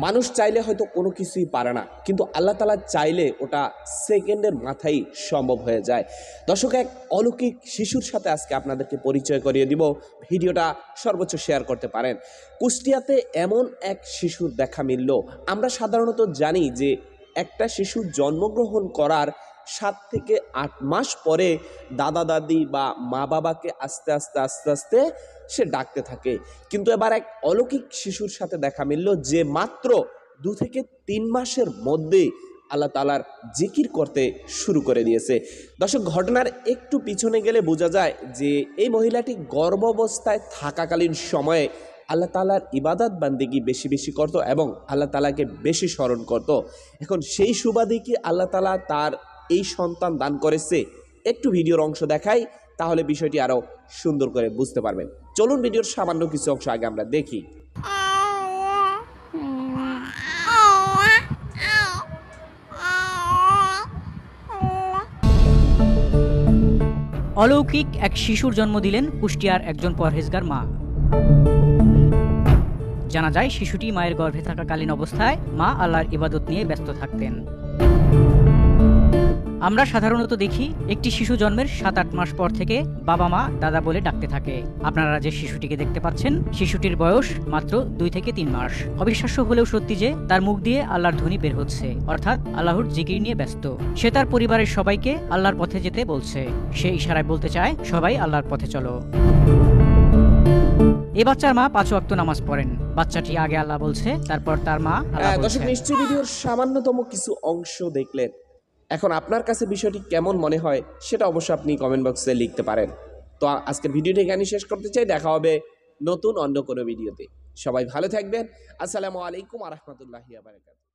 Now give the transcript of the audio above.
মানুষ চাইলে হয়তো কোনো কিছুই পারে না, কিন্তু আল্লাহ তাআলা চাইলে ওটা সেকেন্ডের মাথায় সম্ভব হয়ে যায়। দর্শক, এক অলৌকিক শিশুর সাথে আজকে আপনাদেরকে পরিচয় করিয়ে দিব। ভিডিওটা সর্বোচ্চ শেয়ার করতে পারেন। কুষ্টিয়াতে এমন এক শিশুর দেখা মিলল। আমরা সাধারণত জানি যে একটা শিশু জন্মগ্রহণ করার 7 থেকে 8 মাস পরে দাদা দাদি বা মা বাবাকে আস্তে আস্তে আস্তে আস্তে সে ডাকতে থাকে, কিন্তু এবার এক অলৌকিক শিশুর সাথে দেখা মিলল যে মাত্র 2 থেকে 3 মাসের মধ্যে আল্লাহ তাআলার জিকির করতে শুরু করে দিয়েছে। দর্শক, ঘটনার একটু পিছনে গেলে বোঝা যায় যে এই মহিলাটি গর্ভাবস্থায় থাকাকালীন সময়ে আল্লাহ তাআলার ইবাদত বান্দেগি বেশি বেশি করত এবং আল্লাহ তাআলাকে বেশি স্মরণ করত। এখন সেই সুবাদে কি আল্লাহ তাআলা তার এই সন্তান দান করেছে? একটু ভিডিওর অংশ দেখাই, তাহলে বিষয়টি আরো সুন্দর করে বুঝতে পারবেন। চলুন ভিডিওর সামান্য কিছু অংশ আগে আমরা দেখি। অলৌকিক এক শিশুর জন্ম দিলেন কুষ্টিয়ার একজন পরহেজগার মা। জানা যায় শিশুটি মায়ের গর্ভে থাকাকালীন অবস্থায় মা আল্লাহর ইবাদত নিয়ে ব্যস্ত থাকতেন। আমরা সাধারণত দেখি একটি শিশু জন্মের 7-8 মাস পর থেকে বাবা মা দাদা বলে ডাকতে থাকে। আপনারা যে শিশুটিকে দেখতে পাচ্ছেন, শিশুটির বয়স মাত্র 2 থেকে 3 মাস। অবিশ্বাস্য হলেও সত্যি যে তার মুখ দিয়ে আল্লাহর ধ্বনি বের হচ্ছে, অর্থাৎ আল্লাহর জিকির নিয়ে ব্যস্ত। সে তার পরিবারের সবাইকে আল্লাহর পথে যেতে বলছে। সে ইশারায় বলতে চায়, সবাই আল্লাহর পথে চলো। এই বাচ্চার মা 5 ওয়াক্ত নামাজ পড়েন। বাচ্চাটি আগে আল্লাহ বলছে, তারপর তার মা আল্লাহ বলছে। দর্শক, নিশ্চয়ই ভিডিওর সামান্যতম কিছু অংশ দেখলেন। এখন আপনার কাছে বিষয়টি কেমন মনে হয় সেটা অবশ্যই আপনি কমেন্ট বক্সে লিখতে পারেন। তো আজকের ভিডিওটি এখানেই শেষ করতে চাই। দেখা হবে নতুন অন্য কোনো ভিডিওতে। সবাই ভালো থাকবেন। আসসালামু আলাইকুম ওয়া রাহমাতুল্লাহি ওয়া বারাকাতুহু।